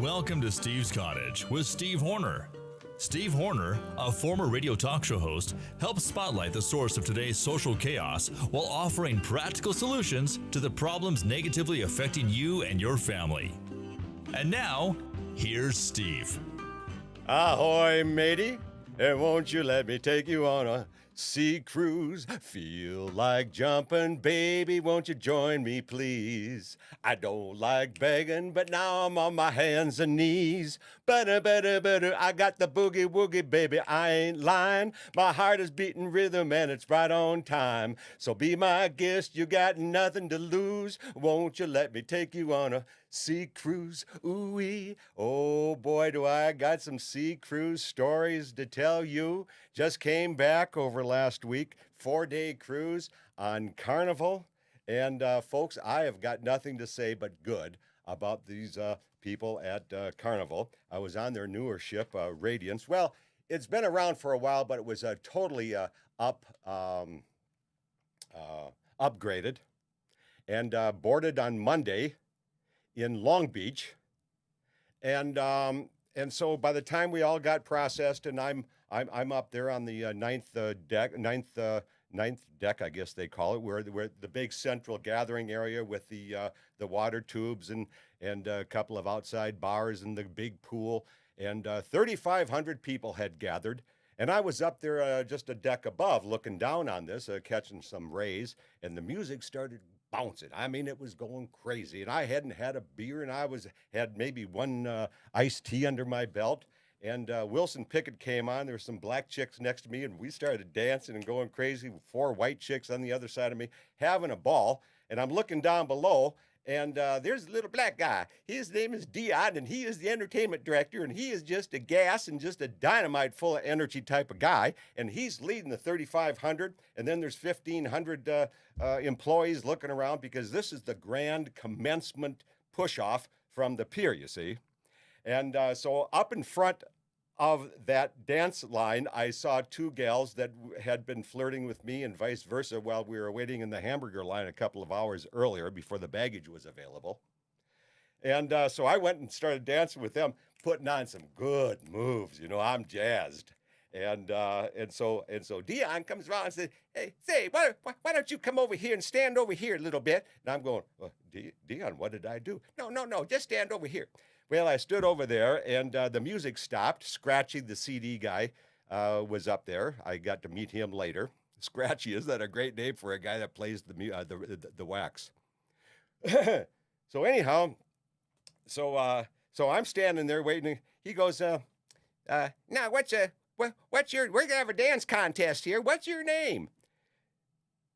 Welcome to Steve's Cottage with Steve Horner. Steve Horner, a former radio talk show host, helps spotlight the source of today's social chaos while offering practical solutions to the problems negatively affecting you and your family. And now, here's Steve. Ahoy, matey, and won't you let me take you on a sea cruise? Feel like jumping, baby, won't you join me, please? I don't like begging, but now I'm on my hands and knees. Better, I got the boogie woogie, baby, I ain't lying. My heart is beating rhythm and it's right on time. So be my guest, you got nothing to lose. Won't you let me take you on a sea cruise? Ooh-wee, oh boy, do I got some sea cruise stories to tell you. Just came back over last week, 4-day cruise on Carnival. And folks, I have got nothing to say but good about these people at Carnival. I was on their newer ship, Radiance. Well, it's been around for a while, but it was totally upgraded and boarded on Monday in Long Beach. And so by the time we all got processed, and I'm up there on the ninth deck, I guess they call it, where the big central gathering area with the water tubes and a couple of outside bars and the big pool, and 3,500 people had gathered. And I was up there just a deck above looking down on this, catching some rays, and the music started bouncing. I mean, it was going crazy. And I hadn't had a beer, and had maybe one iced tea under my belt. And Wilson Pickett came on. There were some black chicks next to me, and we started dancing and going crazy. 4 white chicks on the other side of me, having a ball. And I'm looking down below, and there's a little black guy. His name is Dion, and he is the entertainment director, and he is just a gas and just a dynamite full of energy type of guy. And he's leading the 3,500, and then there's 1,500 employees looking around because this is the grand commencement push-off from the pier, you see. And so up in front of that dance line, I saw 2 gals that had been flirting with me and vice versa while we were waiting in the hamburger line a couple of hours earlier before the baggage was available. And so I went and started dancing with them, putting on some good moves. You know, I'm jazzed. And so Dion comes around and says, "Hey, say, why don't you come over here and stand over here a little bit?" And I'm going, well, "Dion, what did I do?" No, just stand over here. Well, I stood over there, and the music stopped. Scratchy, the CD guy, was up there. I got to meet him later. Scratchy, is that a great name for a guy that plays the wax? So anyhow, so I'm standing there waiting. He goes, "Now, we're gonna have a dance contest here. What's your name?"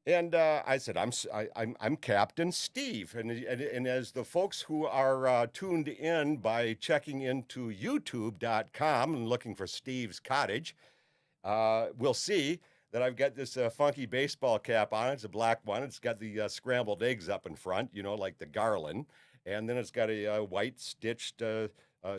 And I said, I'm Captain Steve. And as the folks who are tuned in by checking into YouTube.com and looking for Steve's Cottage, will see that I've got this funky baseball cap on. It's a black one. It's got the scrambled eggs up in front, you know, like the garland. And then it's got a white stitched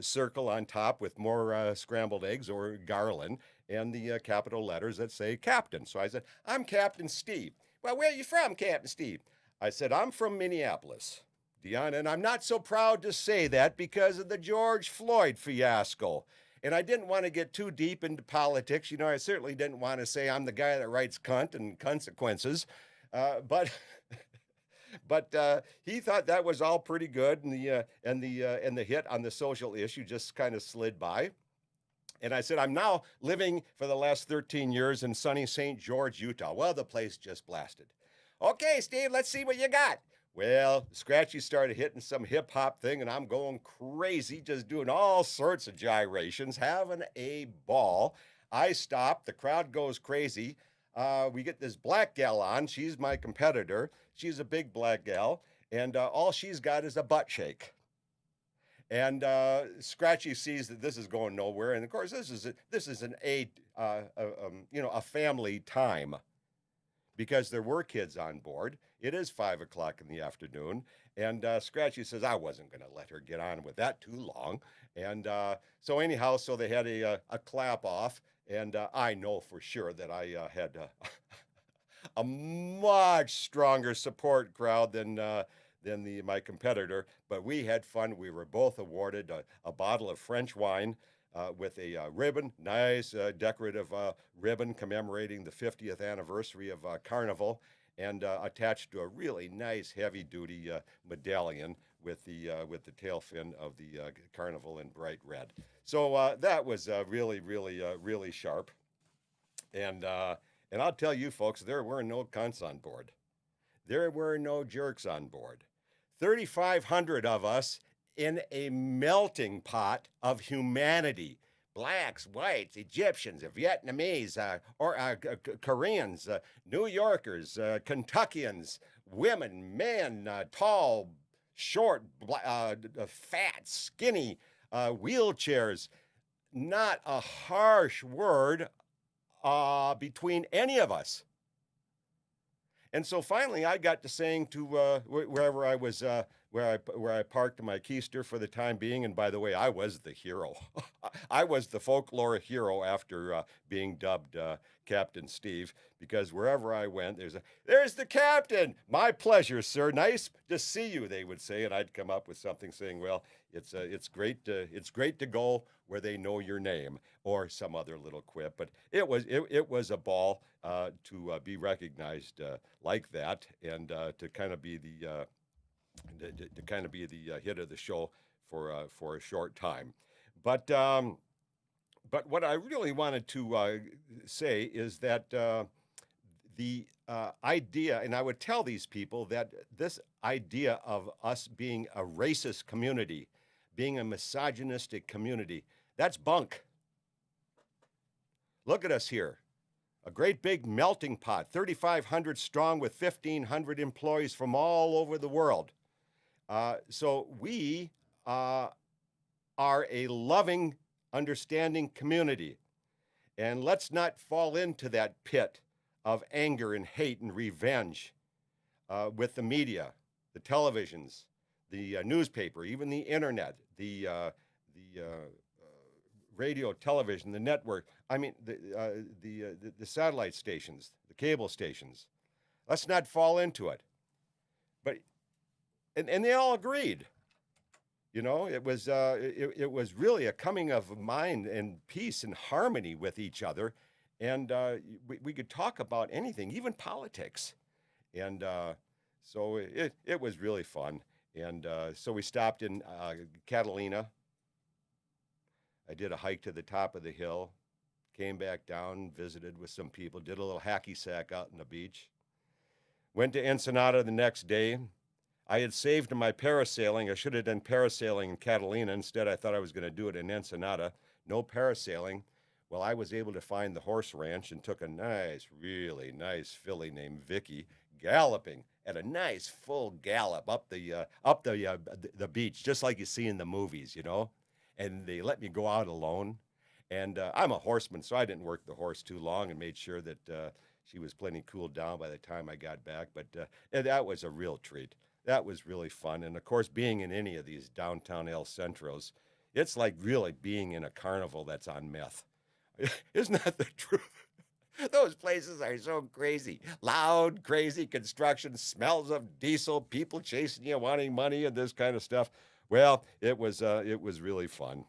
circle on top with more scrambled eggs or garland and the capital letters that say Captain. So I said, I'm Captain Steve. "Well, where are you from, Captain Steve?" I said, "I'm from Minneapolis, Dion, and I'm not so proud to say that because of the George Floyd fiasco." And I didn't want to get too deep into politics. You know, I certainly didn't want to say I'm the guy that writes cunt and consequences. But he thought that was all pretty good, and the hit on the social issue just kind of slid by. And I said, I'm now living for the last 13 years in sunny St. George, Utah. Well, the place just blasted. "Okay, Steve, let's see what you got." Well, Scratchy started hitting some hip hop thing, and I'm going crazy, just doing all sorts of gyrations, having a ball. I stop. The crowd goes crazy. We get this black gal on. She's my competitor. She's a big black gal, and all she's got is a butt shake. And Scratchy sees that this is going nowhere, and of course this is a family time because there were kids on board. It is 5 o'clock in the afternoon, and Scratchy says I wasn't going to let her get on with that too long, and so anyhow, so they had a clap off, and I know for sure that I had a much stronger support crowd than than my competitor, but we had fun. We were both awarded a bottle of French wine with a ribbon, nice decorative ribbon commemorating the 50th anniversary of Carnival, and attached to a really nice heavy-duty medallion with the tail fin of the Carnival in bright red. So that was really sharp. And I'll tell you folks, there were no cunts on board. There were no jerks on board. 3,500 of us in a melting pot of humanity. Blacks, whites, Egyptians, Vietnamese, Koreans, New Yorkers, Kentuckians, women, men, tall, short, fat, skinny, wheelchairs. Not a harsh word between any of us. And so finally, I got to saying to wherever I was, where I parked my keister for the time being. And by the way, I was the hero. I was the folklore hero after being dubbed Captain Steve, because wherever I went, there's the captain. My pleasure, sir. Nice to see you, they would say, and I'd come up with something saying, well, it's great to go where they know your name, or some other little quip. But it was a ball to be recognized like that, and to kind of be the hit of the show for a short time. But what I really wanted to say is that the idea, and I would tell these people that this idea of us being a racist community, being a misogynistic community, that's bunk. Look at us here. A great big melting pot, 3,500 strong with 1,500 employees from all over the world. So we are a loving, understanding community. And let's not fall into that pit of anger and hate and revenge with the media, the televisions, the newspaper, even the internet, the radio, television, the network. I mean, the satellite stations, the cable stations. Let's not fall into it. But and they all agreed. You know, it was really a coming of mind and peace and harmony with each other, and we could talk about anything, even politics, and so it was really fun. And so we stopped in Catalina. I did a hike to the top of the hill, came back down, visited with some people, did a little hacky sack out on the beach. Went to Ensenada the next day. I had saved my parasailing. I should have done parasailing in Catalina. Instead, I thought I was going to do it in Ensenada. No parasailing. Well, I was able to find the horse ranch and took a nice, really nice filly named Vicky galloping at a nice full gallop up the beach, just like you see in the movies, you know. And they let me go out alone. And I'm a horseman, so I didn't work the horse too long and made sure that she was plenty cooled down by the time I got back. But that was a real treat. That was really fun. And of course, being in any of these downtown El Centros, it's like really being in a carnival that's on meth. Isn't that the truth? Those places are so crazy. Loud, crazy construction, smells of diesel, people chasing you, wanting money, and this kind of stuff. Well, it was really fun.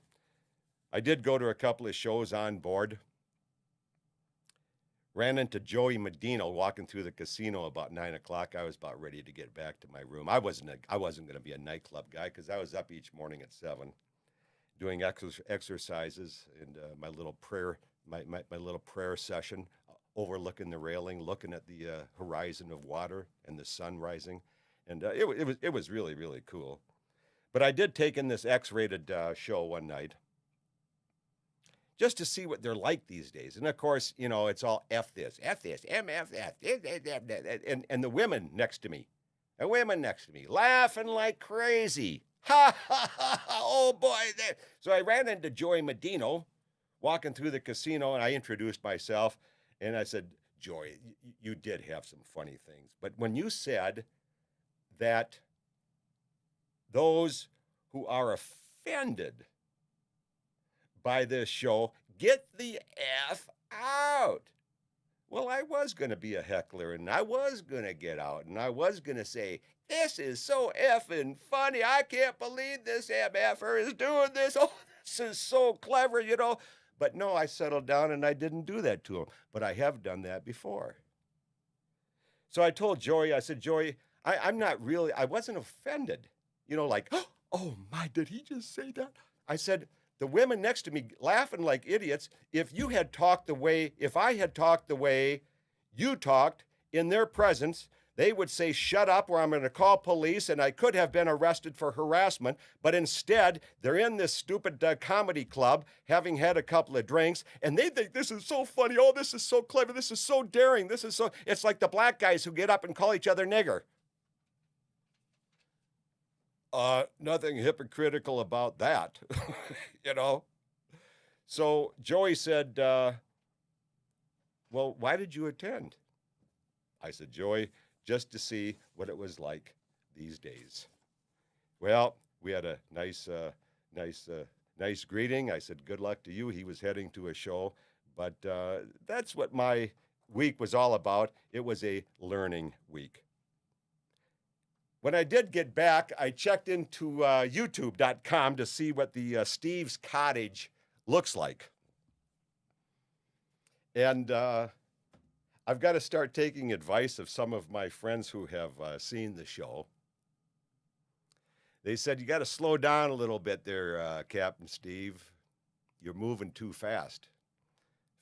I did go to a couple of shows on board. Ran into Joey Medina walking through the casino about 9 o'clock. I was about ready to get back to my room. I wasn't going to be a nightclub guy because I was up each morning at 7, doing exercises and my little prayer, my little prayer session, overlooking the railing, looking at the horizon of water and the sun rising, and it was really, really cool. But I did take in this X-rated show one night, just to see what they're like these days. And of course, you know, it's all F this, MF that, and the women next to me, laughing like crazy. Ha ha ha, oh boy. So I ran into Joey Medino walking through the casino, and I introduced myself, and I said, Joey, you did have some funny things. But when you said that those who are offended by this show, get the F out. Well, I was going to be a heckler, and I was going to get out, and I was going to say, this is so effing funny. I can't believe this MFer is doing this. Oh, this is so clever, you know. But no, I settled down and I didn't do that to him. But I have done that before. So I told Joey, I said, Joey, I'm not really, I wasn't offended. You know, like, oh my, did he just say that? I said, the women next to me laughing like idiots. If I had talked the way you talked in their presence, they would say, shut up, or I'm going to call police, and I could have been arrested for harassment. But instead, they're in this stupid comedy club, having had a couple of drinks, and they think this is so funny. Oh, this is so clever. This is so daring. It's like the black guys who get up and call each other nigger. Nothing hypocritical about that, you know? So Joey said, well, why did you attend? I said, Joey, just to see what it was like these days. Well, we had a nice greeting. I said, good luck to you. He was heading to a show, but that's what my week was all about. It was a learning week. When I did get back, I checked into youtube.com to see what the Steve's Cottage looks like. And I've got to start taking advice of some of my friends who have seen the show. They said, you got to slow down a little bit there, Captain Steve. You're moving too fast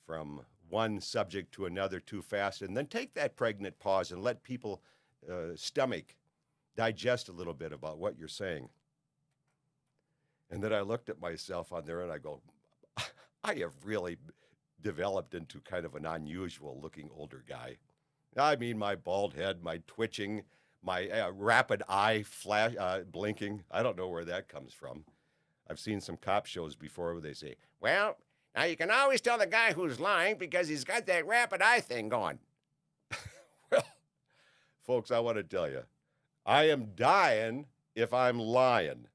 from one subject to another too fast. And then take that pregnant pause and let people stomach digest a little bit about what you're saying. And then I looked at myself on there and I go, I have really developed into kind of an unusual looking older guy. I mean, my bald head, my twitching, my rapid eye flash, blinking. I don't know where that comes from. I've seen some cop shows before where they say, well, now you can always tell the guy who's lying because he's got that rapid eye thing going. Well, folks, I want to tell you, I am dying if I'm lying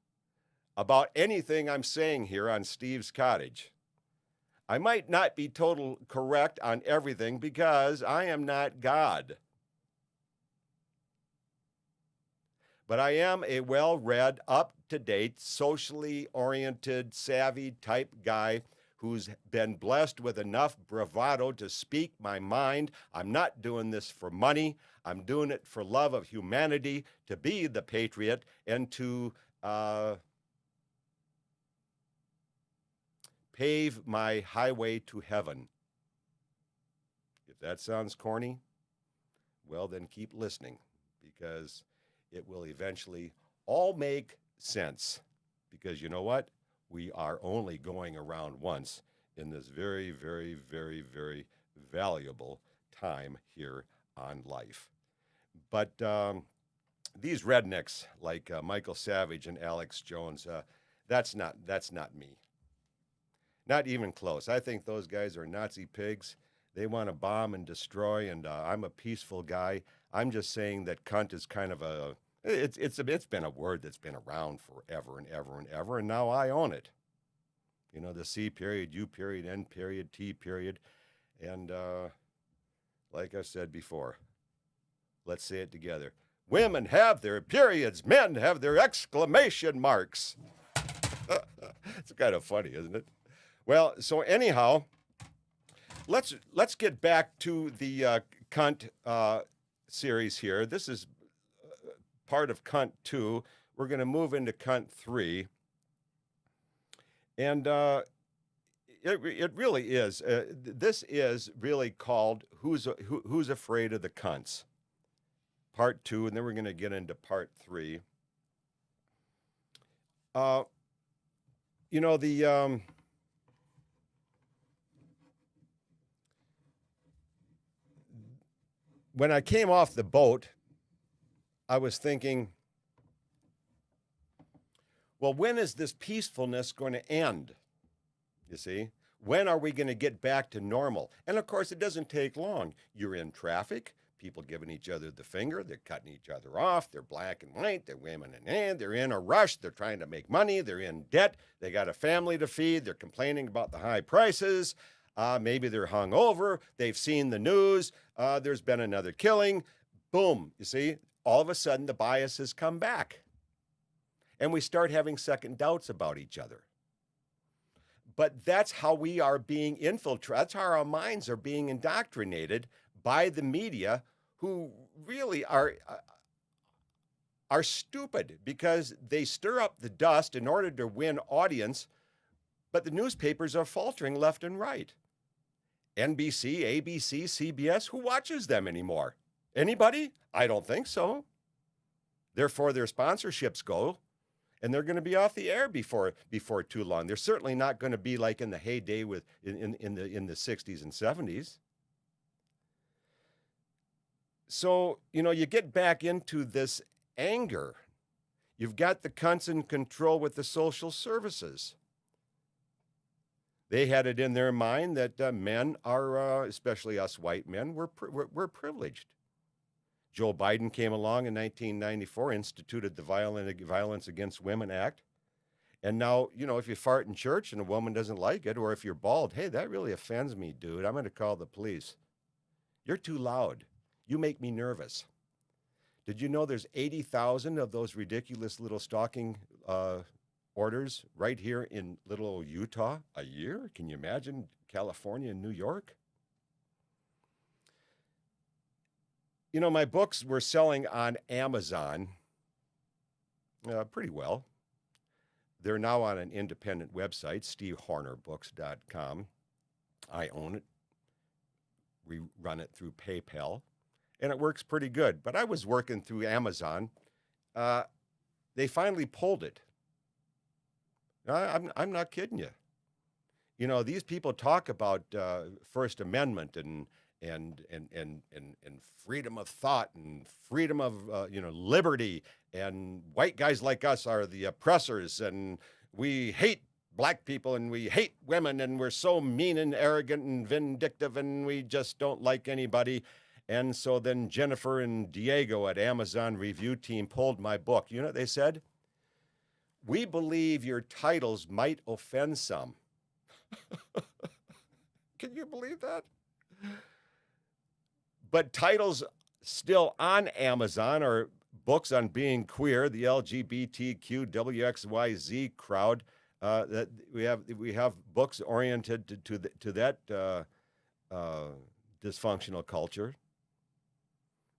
about anything I'm saying here on Steve's Cottage. I might not be total correct on everything because I am not God. But I am a well-read, up-to-date, socially oriented, savvy type guy who's been blessed with enough bravado to speak my mind. I'm not doing this for money. I'm doing it for love of humanity, to be the patriot, and to pave my highway to heaven. If that sounds corny, well, then keep listening, because it will eventually all make sense. Because you know what? We are only going around once in this very, very, very, very valuable time here on life. But these rednecks like Michael Savage and Alex Jones, that's not me. Not even close. I think those guys are Nazi pigs. They want to bomb and destroy, and I'm a peaceful guy. I'm just saying that cunt is kind of it's been a word that's been around forever and ever and ever, and now I own it. You know, the C period, U period, N period, T period. And like I said before, let's say it together. Women have their periods, men have their exclamation marks. It's kind of funny, isn't it? Well, so anyhow, let's get back to the CUNT series here. This is part of CUNT 2. We're going to move into CUNT 3. And it really is. This is really called Who's Afraid of the Cunts? Part 2, and then we're going to get into Part 3. You know, the when I came off the boat, I was thinking, well, when is this peacefulness going to end? You see, when are we going to get back to normal? And of course, it doesn't take long. You're in traffic, people giving each other the finger, they're cutting each other off, they're black and white, they're women and men, they're in a rush, they're trying to make money, they're in debt, they got a family to feed, they're complaining about the high prices. Maybe they're hungover. They've seen the news. There's been another killing. Boom. You see, all of a sudden the bias has come back. And we start having second doubts about each other. But that's how we are being infiltrated. That's how our minds are being indoctrinated by the media, who really are stupid because they stir up the dust in order to win audience, but the newspapers are faltering left and right. NBC, ABC, CBS, who watches them anymore? Anybody? I don't think so. Therefore, their sponsorships go, and they're going to be off the air before too long. They're certainly not going to be like in the heyday in the 60s and 70s. So, you get back into this anger. You've got the cunts in control with the social services. They had it in their mind that men are, especially us white men, we're privileged. Joe Biden came along in 1994, instituted the Violence Against Women Act. And now, if you fart in church and a woman doesn't like it, or if you're bald, hey, that really offends me, dude. I'm going to call the police. You're too loud. You make me nervous. Did you know there's 80,000 of those ridiculous little stalking orders right here in little old Utah a year? Can you imagine California and New York? My books were selling on Amazon pretty well. They're now on an independent website, stevehornerbooks.com. I own it. We run it through PayPal, and it works pretty good. But I was working through Amazon. They finally pulled it. I'm not kidding you. These people talk about First Amendment and freedom of thought and freedom of liberty, and white guys like us are the oppressors, and we hate black people and we hate women, and we're so mean and arrogant and vindictive, and we just don't like anybody. And so then Jennifer and Diego at Amazon review team pulled my book. You know what they said? We believe your titles might offend some. Can you believe that? But titles still on Amazon are books on being queer, the LGBTQ WXYZ crowd. That we have books oriented to that dysfunctional culture.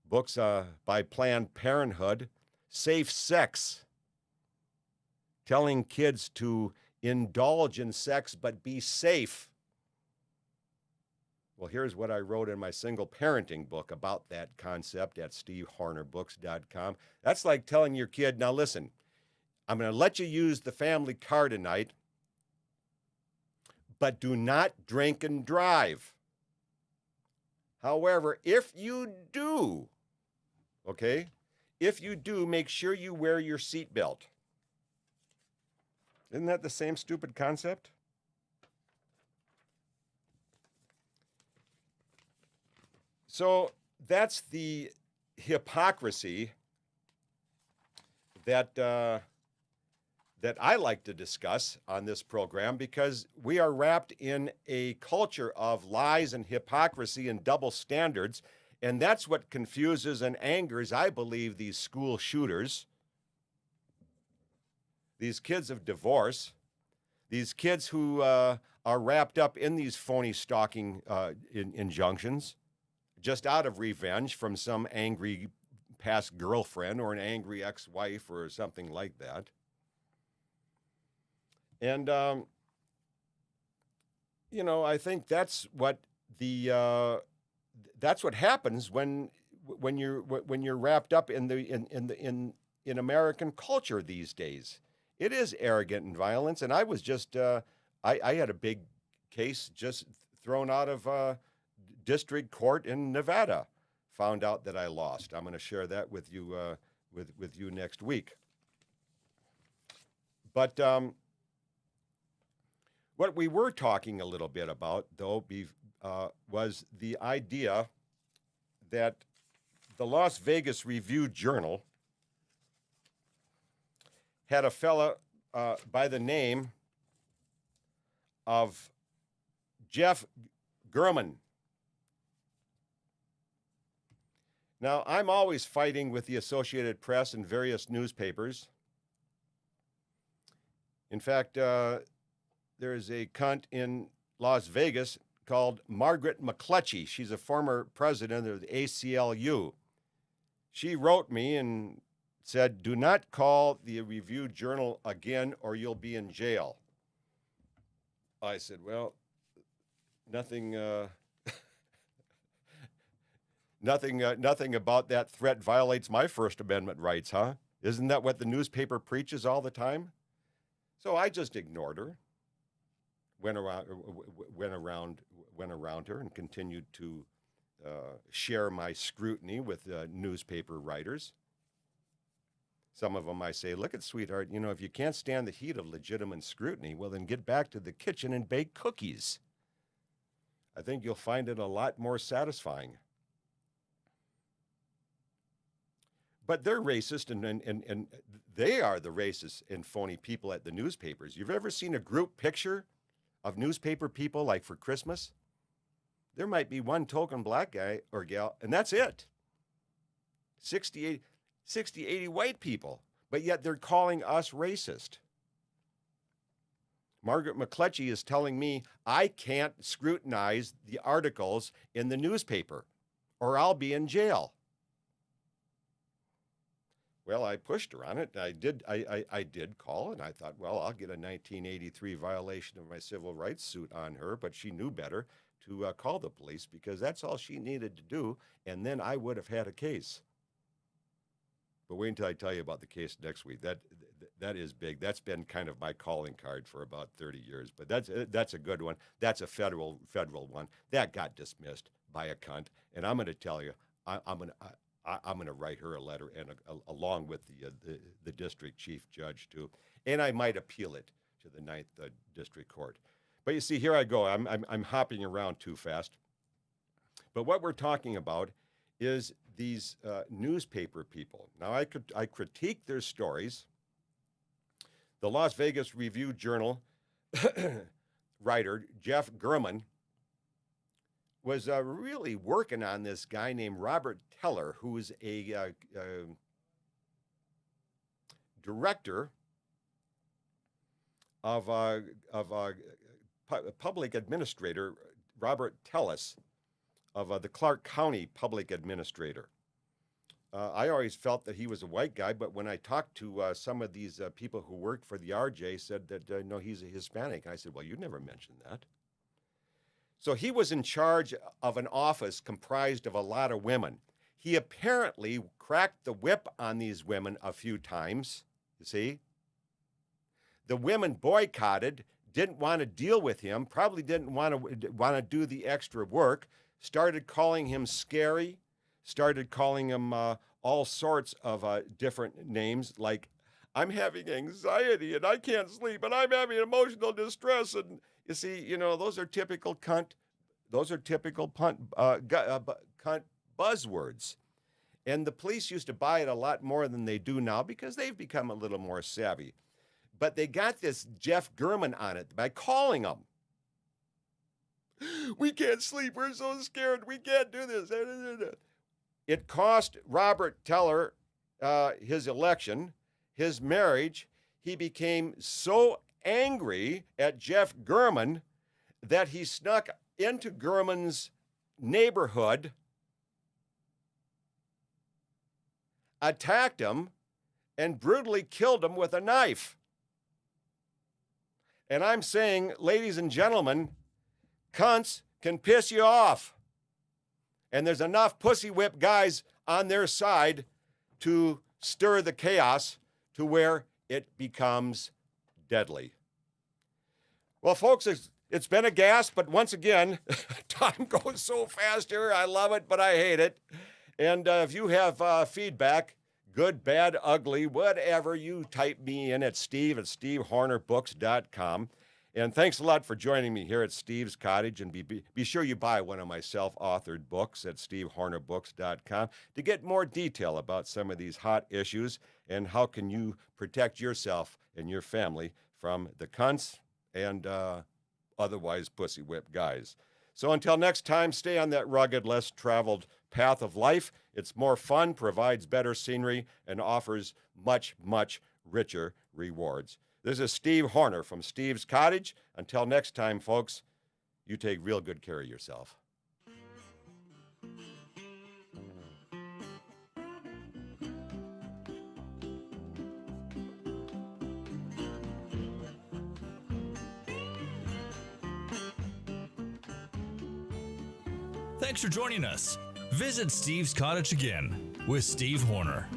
Books by Planned Parenthood, safe sex, telling kids to indulge in sex but be safe. Well, here's what I wrote in my single parenting book about that concept at stevehornerbooks.com. That's like telling your kid, now listen, I'm going to let you use the family car tonight, but do not drink and drive. However, if you do, make sure you wear your seatbelt. Isn't that the same stupid concept? So that's the hypocrisy that I like to discuss on this program, because we are wrapped in a culture of lies and hypocrisy and double standards, and that's what confuses and angers, I believe, these school shooters, these kids of divorce, these kids who are wrapped up in these phony stalking injunctions, just out of revenge from some angry past girlfriend or an angry ex-wife or something like that. And, I think that's what that's what happens when you're wrapped up in American culture these days. It is arrogant and violence. And I was just, I had a big case just thrown out of district court in Nevada. Found out that I lost. I'm going to share that with you with you next week. But what we were talking a little bit about, though, was the idea that the Las Vegas Review-Journal had a fella by the name of Jeff German. Now, I'm always fighting with the Associated Press and various newspapers. In fact, there is a cunt in Las Vegas called Margaret McCletchy. She's a former president of the ACLU. She wrote me and said, "Do not call the Review Journal again or you'll be in jail." I said, well, nothing about that threat violates my First Amendment rights, huh? Isn't that what the newspaper preaches all the time? So I just ignored her, went around her, and continued to share my scrutiny with newspaper writers. Some of them I say, look at sweetheart, if you can't stand the heat of legitimate scrutiny, well, then get back to the kitchen and bake cookies. I think you'll find it a lot more satisfying. But they're racist, and they are the racist and phony people at the newspapers. You've ever seen a group picture of newspaper people like for Christmas? There might be one token black guy or gal, and that's it. 60, 80 white people, but yet they're calling us racist. Margaret McCletchy is telling me I can't scrutinize the articles in the newspaper or I'll be in jail. Well, I pushed her on it. I did call, and I thought, well, I'll get a 1983 violation of my civil rights suit on her, but she knew better to call the police because that's all she needed to do, and then I would have had a case. But wait until I tell you about the case next week. That is big. That's been kind of my calling card for about 30 years. But that's a good one. That's a federal one. That got dismissed by a cunt. And I'm going to tell you, I'm going to write her a letter, and along with the district chief judge too. And I might appeal it to the 9th District Court. But you see, here I go. I'm hopping around too fast. But what we're talking about is these newspaper people. Now, I critique their stories. The Las Vegas Review Journal writer, Jeff German, was really working on this guy named Robert Teller, who is a director of public administrator, Robert Tellis, of the Clark County Public Administrator. I always felt that he was a white guy, but when I talked to some of these people who worked for the RJ, said that, no, he's a Hispanic. I said, well, you never mentioned that. So he was in charge of an office comprised of a lot of women. He apparently cracked the whip on these women a few times, you see. The women boycotted, didn't want to deal with him, probably didn't want to do the extra work, started calling him scary, started calling him all sorts of different names, like, I'm having anxiety and I can't sleep and I'm having emotional distress. And you see, those are typical cunt buzzwords. And the police used to buy it a lot more than they do now because they've become a little more savvy. But they got this Jeff German on it by calling him. We can't sleep. We're so scared. We can't do this. It cost Robert Teller his election, his marriage. He became so angry at Jeff German that he snuck into German's neighborhood, attacked him, and brutally killed him with a knife. And I'm saying, ladies and gentlemen, cunts can piss you off. And there's enough pussy whip guys on their side to stir the chaos to where it becomes deadly. Well, folks, it's been a gas, but once again, time goes so fast here. I love it, but I hate it. And if you have feedback, good, bad, ugly, whatever, you type me in at steve@stevehornerbooks.com. And thanks a lot for joining me here at Steve's Cottage. And be sure you buy one of my self-authored books at stevehornerbooks.com to get more detail about some of these hot issues and how can you protect yourself and your family from the cunts and otherwise pussy whip guys. So until next time, stay on that rugged, less traveled path of life. It's more fun, provides better scenery, and offers much, much richer rewards. This is Steve Horner from Steve's Cottage. Until next time, folks, you take real good care of yourself. Thanks for joining us. Visit Steve's Cottage again with Steve Horner.